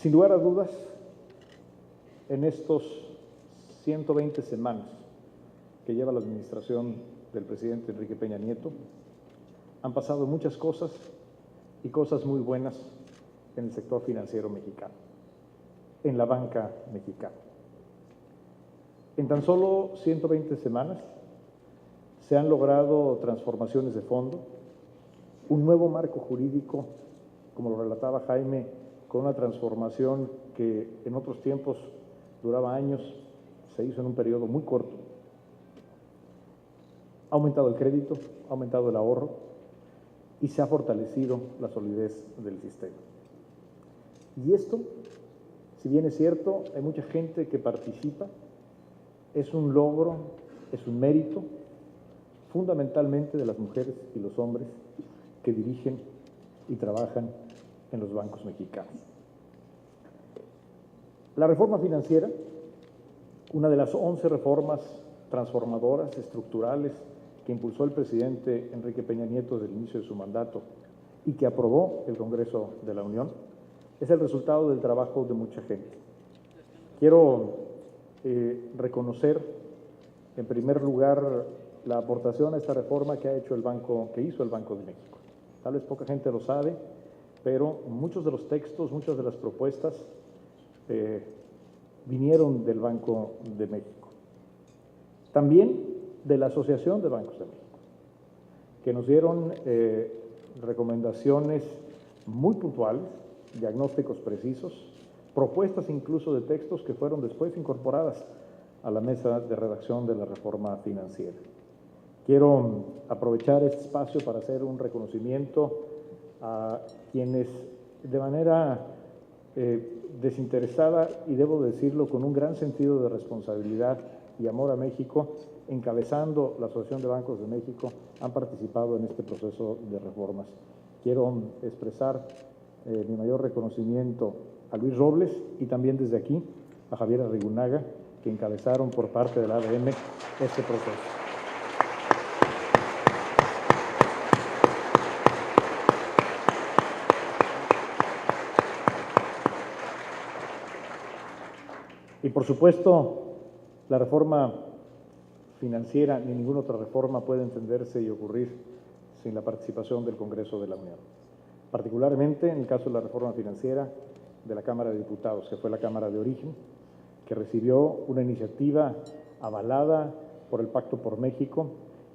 Sin lugar a dudas, en estos 120 semanas que lleva la administración del presidente Enrique Peña Nieto, han pasado muchas cosas y cosas muy buenas en el sector financiero mexicano, en la banca mexicana. En tan solo 120 semanas se han logrado transformaciones de fondo, un nuevo marco jurídico, como lo relataba Jaime, con una transformación que en otros tiempos duraba años, se hizo en un periodo muy corto. Ha aumentado el crédito, ha aumentado el ahorro y se ha fortalecido la solidez del sistema. Y esto, si bien es cierto, hay mucha gente que participa, es un logro, es un mérito, fundamentalmente de las mujeres y los hombres que dirigen y trabajan en los bancos mexicanos. La reforma financiera, una de las 11 reformas transformadoras, estructurales, que impulsó el presidente Enrique Peña Nieto desde el inicio de su mandato y que aprobó el Congreso de la Unión, es el resultado del trabajo de mucha gente. Quiero reconocer, en primer lugar, la aportación a esta reforma que hizo el Banco de México. Tal vez poca gente lo sabe, pero muchos de los textos, muchas de las propuestas vinieron del Banco de México. También de la Asociación de Bancos de México, que nos dieron recomendaciones muy puntuales, diagnósticos precisos, propuestas incluso de textos que fueron después incorporadas a la mesa de redacción de la reforma financiera. Quiero aprovechar este espacio para hacer un reconocimiento a quienes de manera desinteresada, y debo decirlo con un gran sentido de responsabilidad y amor a México, encabezando la Asociación de Bancos de México, han participado en este proceso de reformas. Quiero expresar mi mayor reconocimiento a Luis Robles y también desde aquí a Javier Arrigunaga, que encabezaron por parte del ABM este proceso. Y por supuesto, la reforma financiera ni ninguna otra reforma puede entenderse y ocurrir sin la participación del Congreso de la Unión. Particularmente en el caso de la reforma financiera de la Cámara de Diputados, que fue la Cámara de origen, que recibió una iniciativa avalada por el Pacto por México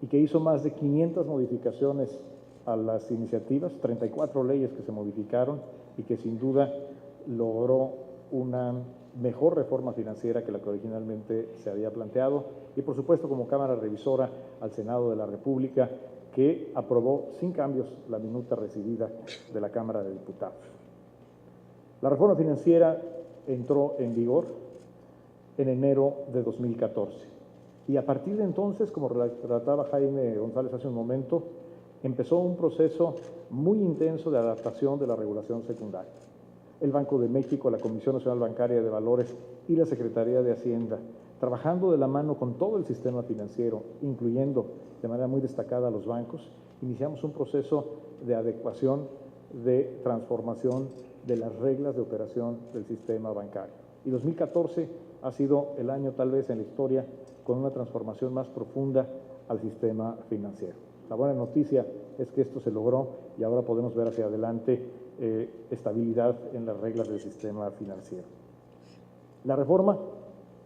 y que hizo más de 500 modificaciones a las iniciativas, 34 leyes que se modificaron y que sin duda logró una mejor reforma financiera que la que originalmente se había planteado, y por supuesto como Cámara Revisora al Senado de la República, que aprobó sin cambios la minuta recibida de la Cámara de Diputados. La reforma financiera entró en vigor en enero de 2014 y a partir de entonces, como relataba Jaime González hace un momento, empezó un proceso muy intenso de adaptación de la regulación secundaria. El Banco de México, la Comisión Nacional Bancaria de Valores y la Secretaría de Hacienda, trabajando de la mano con todo el sistema financiero, incluyendo de manera muy destacada a los bancos, iniciamos un proceso de adecuación, de transformación de las reglas de operación del sistema bancario. Y 2014 ha sido el año tal vez en la historia con una transformación más profunda al sistema financiero. La buena noticia es que esto se logró y ahora podemos ver hacia adelante estabilidad en las reglas del sistema financiero. La reforma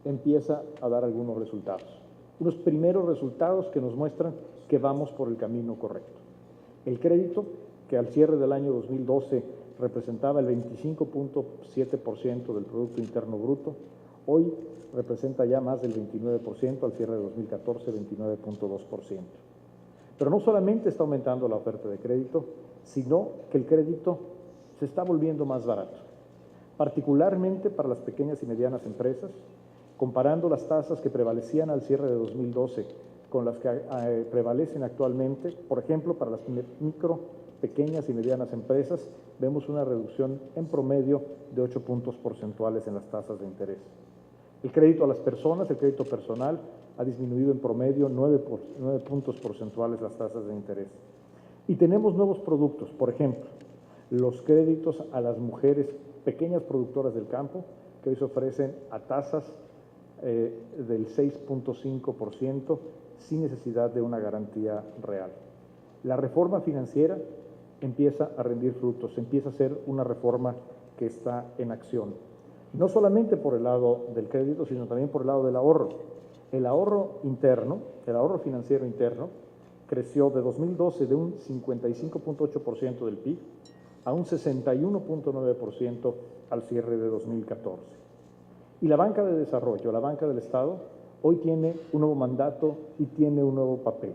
empieza a dar algunos resultados. Unos primeros resultados que nos muestran que vamos por el camino correcto. El crédito, que al cierre del año 2012 representaba el 25.7% del Producto Interno Bruto, hoy representa ya más del 29%, al cierre de 2014, 29.2%. Pero no solamente está aumentando la oferta de crédito, sino que el crédito se está volviendo más barato, particularmente para las pequeñas y medianas empresas, comparando las tasas que prevalecían al cierre de 2012 con las que prevalecen actualmente. Por ejemplo, para las micro, pequeñas y medianas empresas, vemos una reducción en promedio de 8 puntos porcentuales en las tasas de interés. El crédito a las personas, el crédito personal, ha disminuido en promedio 9 puntos porcentuales las tasas de interés. Y tenemos nuevos productos, por ejemplo, los créditos a las mujeres pequeñas productoras del campo que hoy se ofrecen a tasas del 6.5% sin necesidad de una garantía real. La reforma financiera empieza a rendir frutos, empieza a ser una reforma que está en acción. No solamente por el lado del crédito, sino también por el lado del ahorro. El ahorro interno, el ahorro financiero interno, creció de 2012 de un 55.8% del PIB a un 61.9% al cierre de 2014. Y la banca de desarrollo, la banca del Estado, hoy tiene un nuevo mandato y tiene un nuevo papel,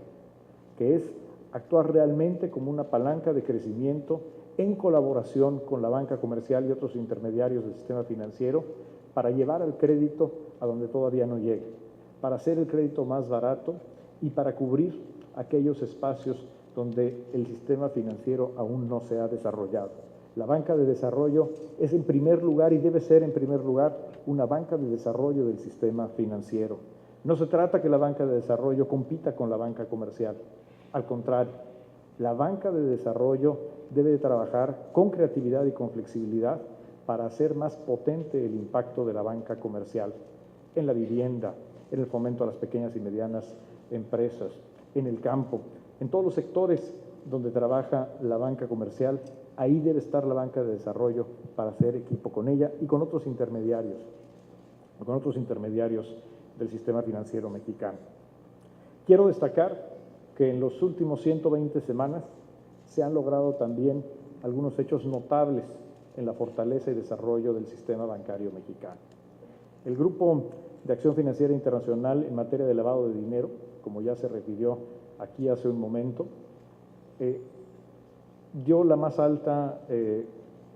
que es actuar realmente como una palanca de crecimiento en colaboración con la banca comercial y otros intermediarios del sistema financiero para llevar el crédito a donde todavía no llegue, para hacer el crédito más barato y para cubrir aquellos espacios donde el sistema financiero aún no se ha desarrollado. La banca de desarrollo es en primer lugar y debe ser en primer lugar una banca de desarrollo del sistema financiero. No se trata que la banca de desarrollo compita con la banca comercial. Al contrario, la banca de desarrollo debe de trabajar con creatividad y con flexibilidad para hacer más potente el impacto de la banca comercial en la vivienda, en el fomento a las pequeñas y medianas empresas, en el campo, en todos los sectores donde trabaja la banca comercial. Ahí debe estar la banca de desarrollo para hacer equipo con ella y con otros intermediarios del sistema financiero mexicano. Quiero destacar que en los últimos 120 semanas se han logrado también algunos hechos notables en la fortaleza y desarrollo del sistema bancario mexicano. El Grupo de Acción Financiera Internacional en materia de lavado de dinero, como ya se refirió aquí hace un momento, dio la más alta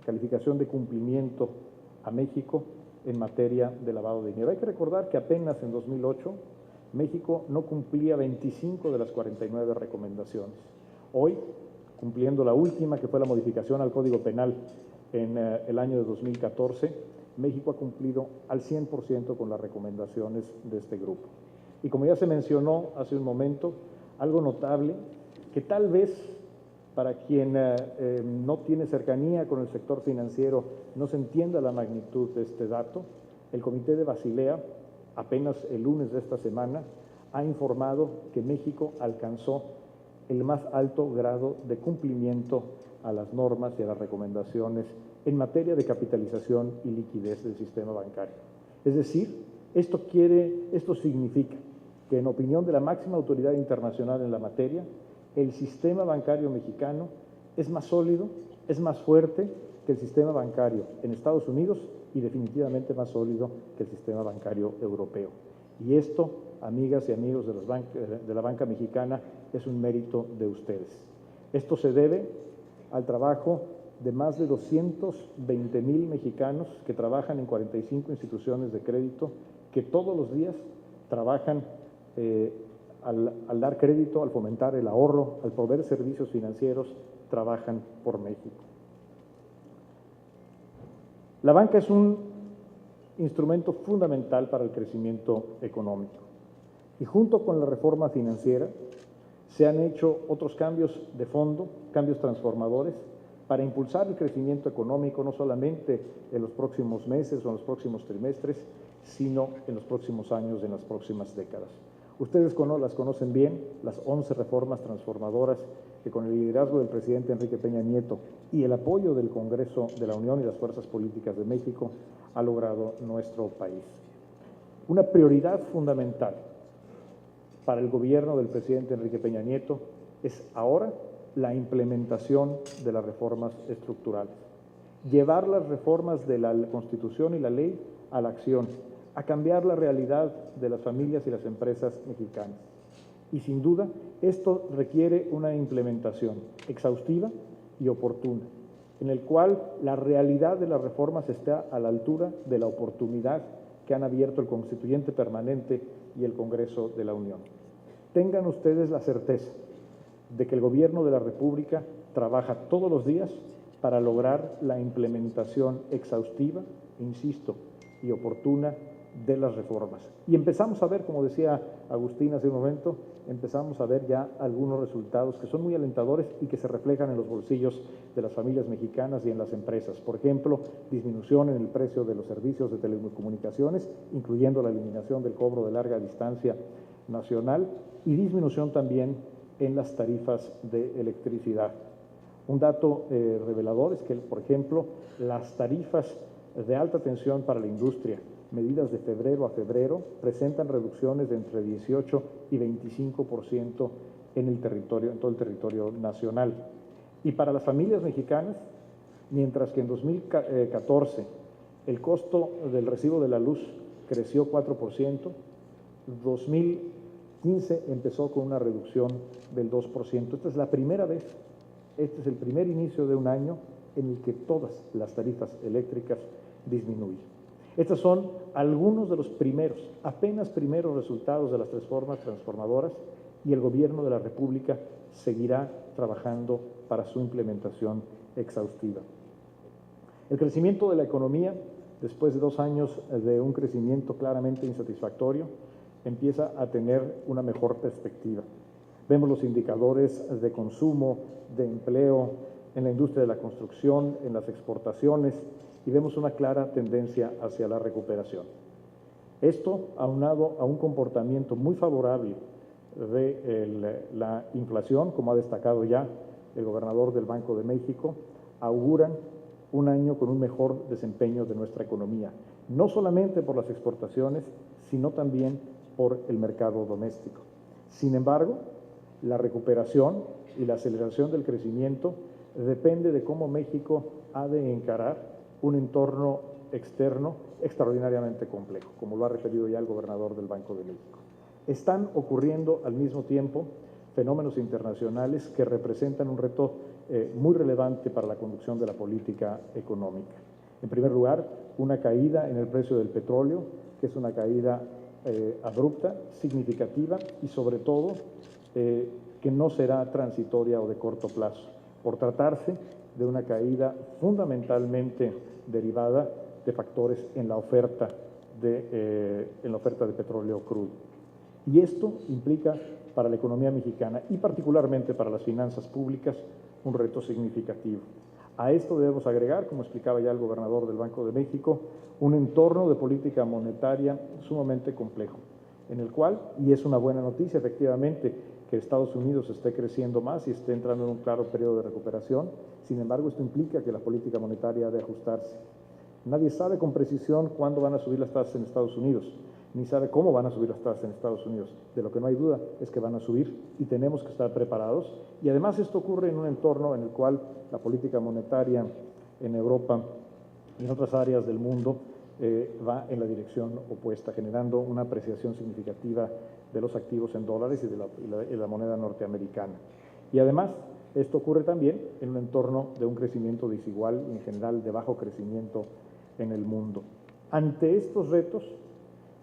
calificación de cumplimiento a México en materia de lavado de dinero. Hay que recordar que apenas en 2008 México no cumplía 25 de las 49 recomendaciones. Hoy, cumpliendo la última, que fue la modificación al Código Penal en el año de 2014, México ha cumplido al 100% con las recomendaciones de este grupo. Y como ya se mencionó hace un momento, algo notable, que tal vez para quien no tiene cercanía con el sector financiero no se entienda la magnitud de este dato, el Comité de Basilea, apenas el lunes de esta semana, ha informado que México alcanzó el más alto grado de cumplimiento a las normas y a las recomendaciones en materia de capitalización y liquidez del sistema bancario. Es decir, esto significa que, en opinión de la máxima autoridad internacional en la materia, el sistema bancario mexicano es más sólido, es más fuerte que el sistema bancario en Estados Unidos y definitivamente más sólido que el sistema bancario europeo. Y esto, amigas y amigos de la banca mexicana, es un mérito de ustedes. Esto se debe al trabajo de más de 220,000 mexicanos que trabajan en 45 instituciones de crédito, que todos los días trabajan al dar crédito, al fomentar el ahorro, al proveer servicios financieros, trabajan por México. La banca es un instrumento fundamental para el crecimiento económico y junto con la reforma financiera se han hecho otros cambios de fondo, cambios transformadores para impulsar el crecimiento económico no solamente en los próximos meses o en los próximos trimestres, sino en los próximos años, en las próximas décadas. Ustedes las conocen bien, las 11 reformas transformadoras que con el liderazgo del presidente Enrique Peña Nieto y el apoyo del Congreso de la Unión y las fuerzas políticas de México ha logrado nuestro país. Una prioridad fundamental para el gobierno del presidente Enrique Peña Nieto es ahora la implementación de las reformas estructurales. Llevar las reformas de la Constitución y la ley a la acción, a cambiar la realidad de las familias y las empresas mexicanas. Y sin duda, esto requiere una implementación exhaustiva y oportuna, en el cual la realidad de las reformas está a la altura de la oportunidad que han abierto el Constituyente Permanente y el Congreso de la Unión. Tengan ustedes la certeza de que el Gobierno de la República trabaja todos los días para lograr la implementación exhaustiva, insisto, y oportuna de las reformas. Y empezamos a ver, como decía Agustín hace un momento, empezamos a ver ya algunos resultados que son muy alentadores y que se reflejan en los bolsillos de las familias mexicanas y en las empresas. Por ejemplo, disminución en el precio de los servicios de telecomunicaciones, incluyendo la eliminación del cobro de larga distancia nacional, y disminución también en las tarifas de electricidad. Un dato revelador es que, por ejemplo, las tarifas de alta tensión para la industria, medidas de febrero a febrero, presentan reducciones de entre 18 y 25% en todo el territorio nacional. Y para las familias mexicanas, mientras que en 2014 el costo del recibo de la luz creció 4%, 2015 empezó con una reducción del 2%. Esta es la primera vez, este es el primer inicio de un año en el que todas las tarifas eléctricas disminuyen. Estos son algunos de los apenas primeros resultados de las reformas transformadoras, y el Gobierno de la República seguirá trabajando para su implementación exhaustiva. El crecimiento de la economía, después de 2 años de un crecimiento claramente insatisfactorio, empieza a tener una mejor perspectiva. Vemos los indicadores de consumo, de empleo, en la industria de la construcción, en las exportaciones, y vemos una clara tendencia hacia la recuperación. Esto, aunado a un comportamiento muy favorable de la inflación, como ha destacado ya el gobernador del Banco de México, auguran un año con un mejor desempeño de nuestra economía, no solamente por las exportaciones, sino también por el mercado doméstico. Sin embargo, la recuperación y la aceleración del crecimiento depende de cómo México ha de encarar un entorno externo extraordinariamente complejo, como lo ha referido ya el gobernador del Banco de México. Están ocurriendo al mismo tiempo fenómenos internacionales que representan un reto muy relevante para la conducción de la política económica. En primer lugar, una caída en el precio del petróleo, que es una caída abrupta, significativa y sobre todo que no será transitoria o de corto plazo, por tratarse de una caída fundamentalmente derivada de factores en la oferta de petróleo crudo. Y esto implica para la economía mexicana y particularmente para las finanzas públicas un reto significativo. A esto debemos agregar, como explicaba ya el gobernador del Banco de México, un entorno de política monetaria sumamente complejo, en el cual, y es una buena noticia efectivamente, que Estados Unidos esté creciendo más y esté entrando en un claro periodo de recuperación. Sin embargo, esto implica que la política monetaria ha de ajustarse. Nadie sabe con precisión cuándo van a subir las tasas en Estados Unidos, ni sabe cómo van a subir las tasas en Estados Unidos. De lo que no hay duda es que van a subir y tenemos que estar preparados. Y además esto ocurre en un entorno en el cual la política monetaria en Europa y en otras áreas del mundo va en la dirección opuesta, generando una apreciación significativa de los activos en dólares y de la moneda norteamericana. Y además, esto ocurre también en un entorno de un crecimiento desigual y en general de bajo crecimiento en el mundo. Ante estos retos,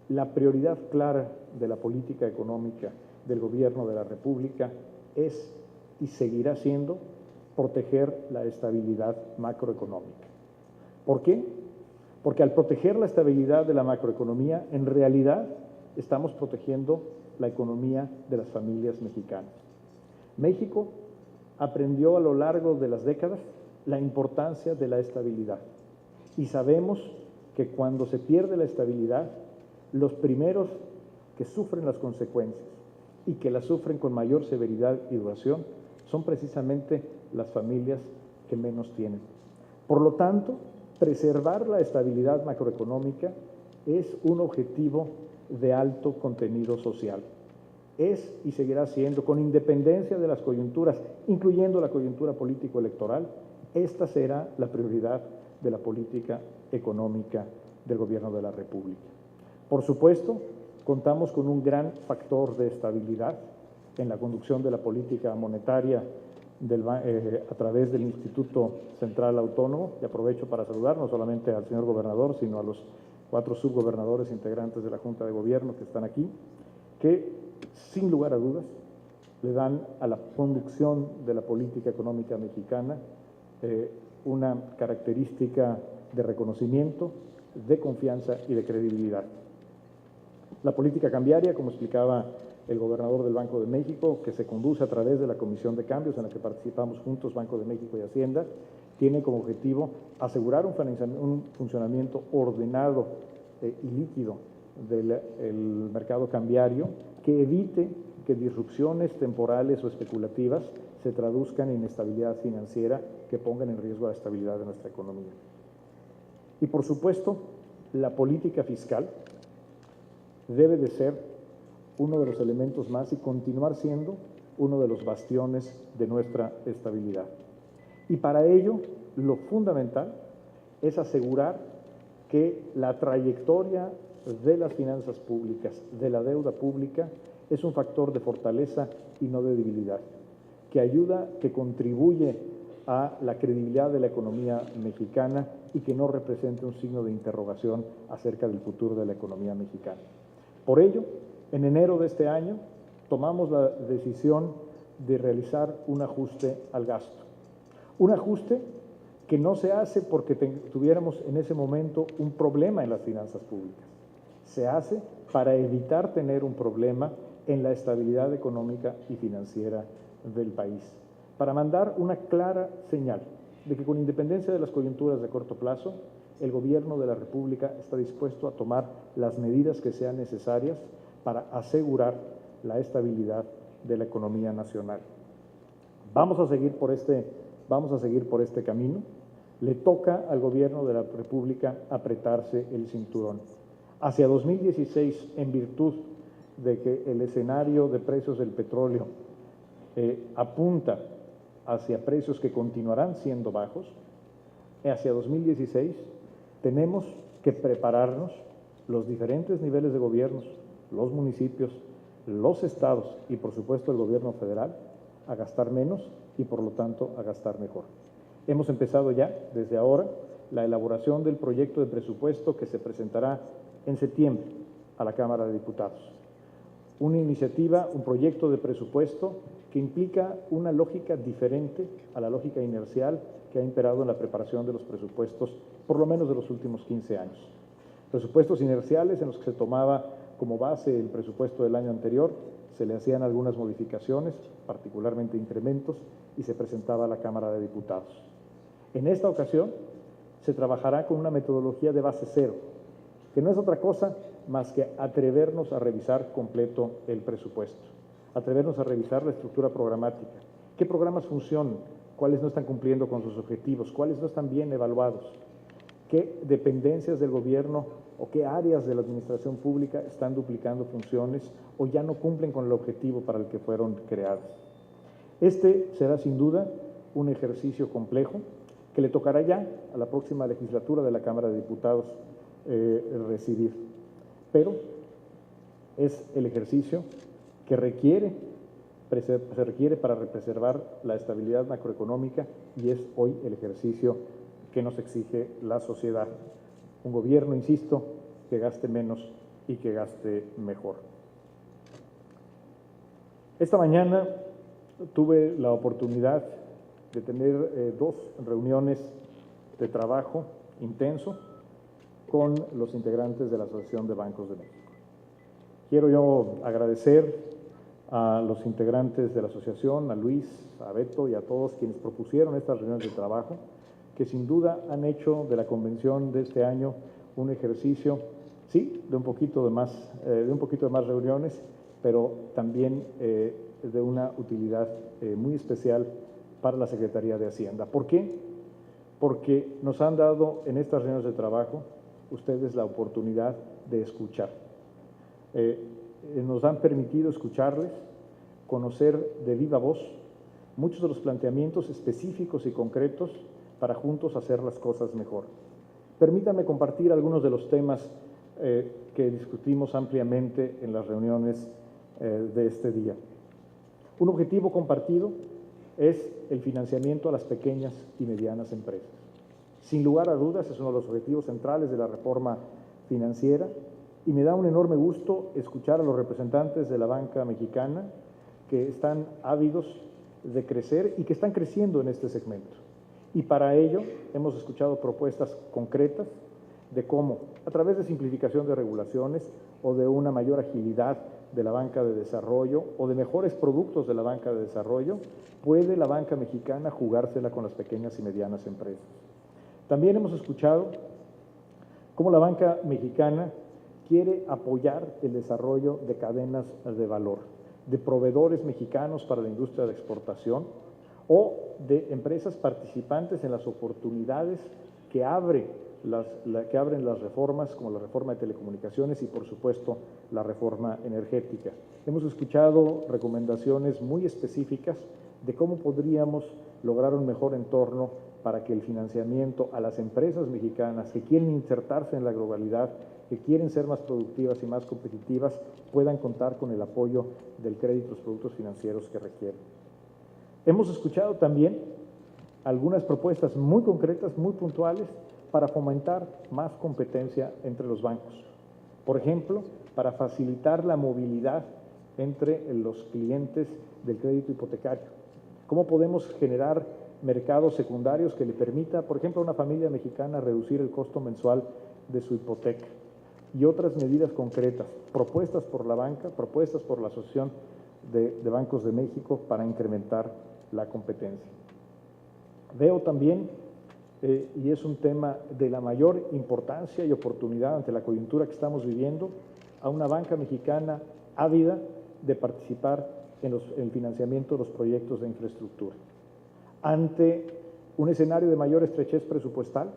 la prioridad clara de la política económica del Gobierno de la República es y seguirá siendo proteger la estabilidad macroeconómica. ¿Por qué? Porque al proteger la estabilidad de la macroeconomía, en realidad estamos protegiendo la economía de las familias mexicanas. México aprendió a lo largo de las décadas la importancia de la estabilidad y sabemos que cuando se pierde la estabilidad, los primeros que sufren las consecuencias y que las sufren con mayor severidad y duración son precisamente las familias que menos tienen. Por lo tanto, preservar la estabilidad macroeconómica es un objetivo de alto contenido social. Es y seguirá siendo, con independencia de las coyunturas, incluyendo la coyuntura político-electoral, esta será la prioridad de la política económica del Gobierno de la República. Por supuesto, contamos con un gran factor de estabilidad en la conducción de la política monetaria a través del Instituto Central Autónomo, y aprovecho para saludar no solamente al señor gobernador, sino a los 4 subgobernadores integrantes de la Junta de Gobierno que están aquí, que sin lugar a dudas le dan a la conducción de la política económica mexicana una característica de reconocimiento, de confianza y de credibilidad. La política cambiaria, como explicaba el gobernador del Banco de México, que se conduce a través de la Comisión de Cambios en la que participamos juntos, Banco de México y Hacienda, tiene como objetivo asegurar un funcionamiento ordenado y líquido del mercado cambiario que evite que disrupciones temporales o especulativas se traduzcan en inestabilidad financiera que pongan en riesgo la estabilidad de nuestra economía. Y por supuesto, la política fiscal debe de ser uno de los elementos más y continuar siendo uno de los bastiones de nuestra estabilidad. Y para ello, lo fundamental es asegurar que la trayectoria de las finanzas públicas, de la deuda pública, es un factor de fortaleza y no de debilidad, que ayuda, que contribuye a la credibilidad de la economía mexicana y que no represente un signo de interrogación acerca del futuro de la economía mexicana. Por ello, en enero de este año, tomamos la decisión de realizar un ajuste al gasto. Un ajuste que no se hace porque tuviéramos en ese momento un problema en las finanzas públicas. Se hace para evitar tener un problema en la estabilidad económica y financiera del país, para mandar una clara señal de que con independencia de las coyunturas de corto plazo, el Gobierno de la República está dispuesto a tomar las medidas que sean necesarias para asegurar la estabilidad de la economía nacional. Vamos a seguir por este camino. Le toca al Gobierno de la República apretarse el cinturón. Hacia 2016, en virtud de que el escenario de precios del petróleo apunta hacia precios que continuarán siendo bajos, hacia 2016 tenemos que prepararnos, los diferentes niveles de gobiernos, los municipios, los estados y por supuesto el gobierno federal, a gastar menos y por lo tanto a gastar mejor. Hemos empezado ya, desde ahora, la elaboración del proyecto de presupuesto que se presentará en septiembre a la Cámara de Diputados. Una iniciativa, un proyecto de presupuesto que implica una lógica diferente a la lógica inercial que ha imperado en la preparación de los presupuestos, por lo menos de los últimos 15 años. Presupuestos inerciales en los que se tomaba como base el presupuesto del año anterior, se le hacían algunas modificaciones, particularmente incrementos, y se presentaba a la Cámara de Diputados. En esta ocasión se trabajará con una metodología de base cero, que no es otra cosa más que atrevernos a revisar completo el presupuesto, atrevernos a revisar la estructura programática, qué programas funcionan, cuáles no están cumpliendo con sus objetivos, cuáles no están bien evaluados, qué dependencias del gobierno o qué áreas de la administración pública están duplicando funciones o ya no cumplen con el objetivo para el que fueron creadas. Este será sin duda un ejercicio complejo que le tocará ya a la próxima legislatura de la Cámara de Diputados recibir, pero es el ejercicio que se requiere para preservar la estabilidad macroeconómica y es hoy el ejercicio que nos exige la sociedad. Un gobierno, insisto, que gaste menos y que gaste mejor. Esta mañana tuve la oportunidad de tener dos reuniones de trabajo intenso con los integrantes de la Asociación de Bancos de México. Quiero yo agradecer a los integrantes de la asociación, a Luis, a Beto y a todos quienes propusieron estas reuniones de trabajo, que sin duda han hecho de la convención de este año un ejercicio, sí, de un poquito de más reuniones, pero también de una utilidad muy especial para la Secretaría de Hacienda. ¿Por qué? Porque nos han dado en estas reuniones de trabajo ustedes la oportunidad de escuchar. Nos han permitido escucharles, conocer de viva voz muchos de los planteamientos específicos y concretos para juntos hacer las cosas mejor. Permítanme compartir algunos de los temas que discutimos ampliamente en las reuniones de este día. Un objetivo compartido es el financiamiento a las pequeñas y medianas empresas. Sin lugar a dudas, es uno de los objetivos centrales de la reforma financiera y me da un enorme gusto escuchar a los representantes de la banca mexicana que están ávidos de crecer y que están creciendo en este segmento. Y para ello hemos escuchado propuestas concretas de cómo, a través de simplificación de regulaciones o de una mayor agilidad de la banca de desarrollo o de mejores productos de la banca de desarrollo, puede la banca mexicana jugársela con las pequeñas y medianas empresas. También hemos escuchado cómo la banca mexicana quiere apoyar el desarrollo de cadenas de valor, de proveedores mexicanos para la industria de exportación o de empresas participantes en las oportunidades que abren las reformas, como la reforma de telecomunicaciones y, por supuesto, la reforma energética. Hemos escuchado recomendaciones muy específicas de cómo podríamos lograr un mejor entorno para que el financiamiento a las empresas mexicanas que quieren insertarse en la globalidad, que quieren ser más productivas y más competitivas, puedan contar con el apoyo del crédito y los productos financieros que requieren. Hemos escuchado también algunas propuestas muy concretas, muy puntuales, para fomentar más competencia entre los bancos. Por ejemplo, para facilitar la movilidad entre los clientes del crédito hipotecario. ¿Cómo podemos generar mercados secundarios que le permita, por ejemplo, a una familia mexicana reducir el costo mensual de su hipoteca? Y otras medidas concretas, propuestas por la banca, propuestas por la Asociación de Bancos de México para incrementar la competencia. Veo también, y es un tema de la mayor importancia y oportunidad ante la coyuntura que estamos viviendo, a una banca mexicana ávida de participar en el financiamiento de los proyectos de infraestructura. Ante un escenario de mayor estrechez presupuestal,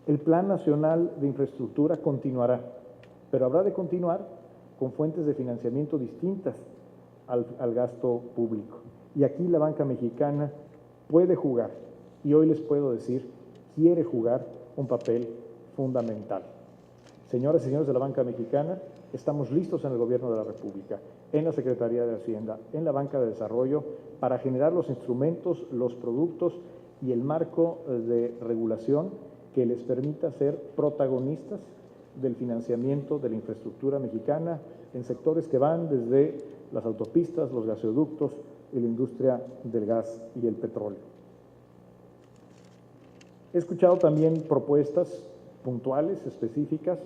el Plan Nacional de Infraestructura continuará, pero habrá de continuar con fuentes de financiamiento distintas al gasto público. Y aquí la banca mexicana puede jugar, y hoy les puedo decir, quiere jugar un papel fundamental. Señoras y señores de la banca mexicana, estamos listos en el Gobierno de la República, en la Secretaría de Hacienda, en la banca de desarrollo, para generar los instrumentos, los productos y el marco de regulación que les permita ser protagonistas del financiamiento de la infraestructura mexicana en sectores que van desde las autopistas, los gasoductos y la industria del gas y el petróleo. He escuchado también propuestas puntuales, específicas,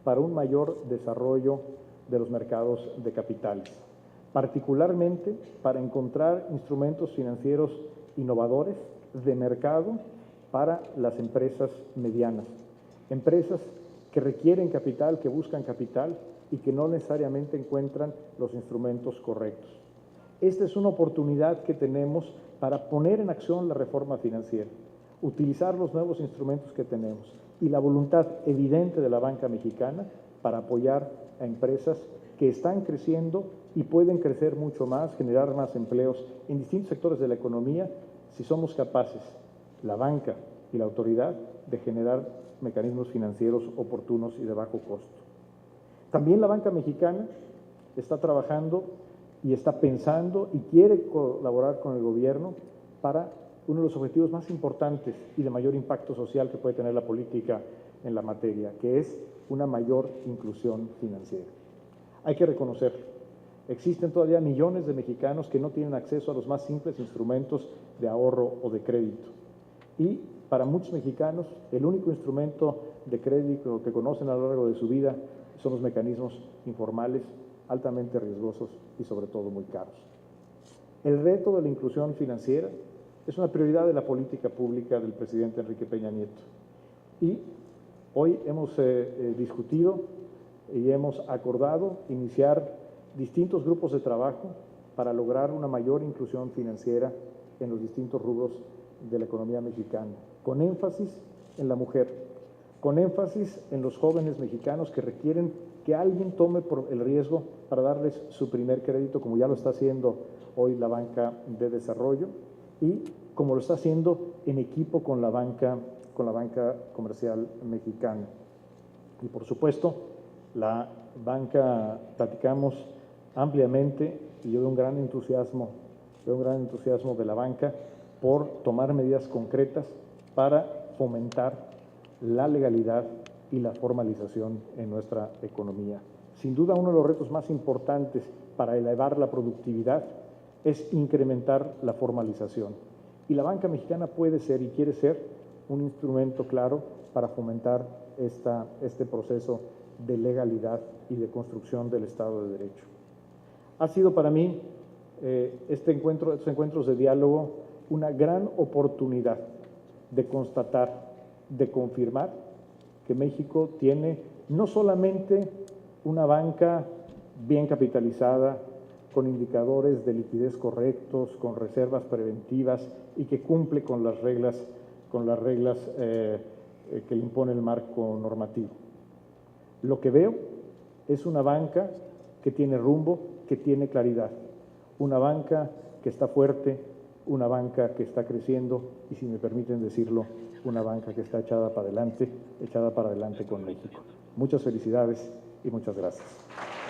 para un mayor desarrollo de los mercados de capitales, particularmente para encontrar instrumentos financieros innovadores de mercado para las empresas medianas, empresas que requieren capital, que buscan capital y que no necesariamente encuentran los instrumentos correctos. Esta es una oportunidad que tenemos para poner en acción la reforma financiera, utilizar los nuevos instrumentos que tenemos y la voluntad evidente de la banca mexicana para apoyar a empresas que están creciendo y pueden crecer mucho más, generar más empleos en distintos sectores de la economía, si somos capaces, la banca y la autoridad, de generar mecanismos financieros oportunos y de bajo costo. También la banca mexicana está trabajando y está pensando y quiere colaborar con el gobierno para uno de los objetivos más importantes y de mayor impacto social que puede tener la política en la materia, que es una mayor inclusión financiera. Hay que reconocer, existen todavía millones de mexicanos que no tienen acceso a los más simples instrumentos de ahorro o de crédito. Y para muchos mexicanos, el único instrumento de crédito que conocen a lo largo de su vida son los mecanismos informales, altamente riesgosos y sobre todo muy caros. El reto de la inclusión financiera es una prioridad de la política pública del presidente Enrique Peña Nieto. Y hoy hemos discutido y hemos acordado iniciar distintos grupos de trabajo para lograr una mayor inclusión financiera en los distintos rubros de la economía mexicana, con énfasis en la mujer, con énfasis en los jóvenes mexicanos que requieren que alguien tome el riesgo para darles su primer crédito, como ya lo está haciendo hoy la banca de desarrollo, y como lo está haciendo en equipo con la banca comercial mexicana. Y por supuesto, la banca, platicamos ampliamente, y yo veo un gran entusiasmo de la banca por tomar medidas concretas para fomentar la legalidad y la formalización en nuestra economía. Sin duda, uno de los retos más importantes para elevar la productividad es incrementar la formalización. Y la banca mexicana puede ser y quiere ser un instrumento claro para fomentar este proceso de legalidad y de construcción del Estado de Derecho. Ha sido para mí estos encuentros de diálogo una gran oportunidad de constatar, de confirmar que México tiene no solamente una banca bien capitalizada, con indicadores de liquidez correctos, con reservas preventivas y que cumple con las reglas que le impone el marco normativo. Lo que veo es una banca que tiene rumbo, que tiene claridad, una banca que está fuerte, una banca que está creciendo y, si me permiten decirlo, una banca que está echada para adelante con México. Muchas felicidades y muchas gracias.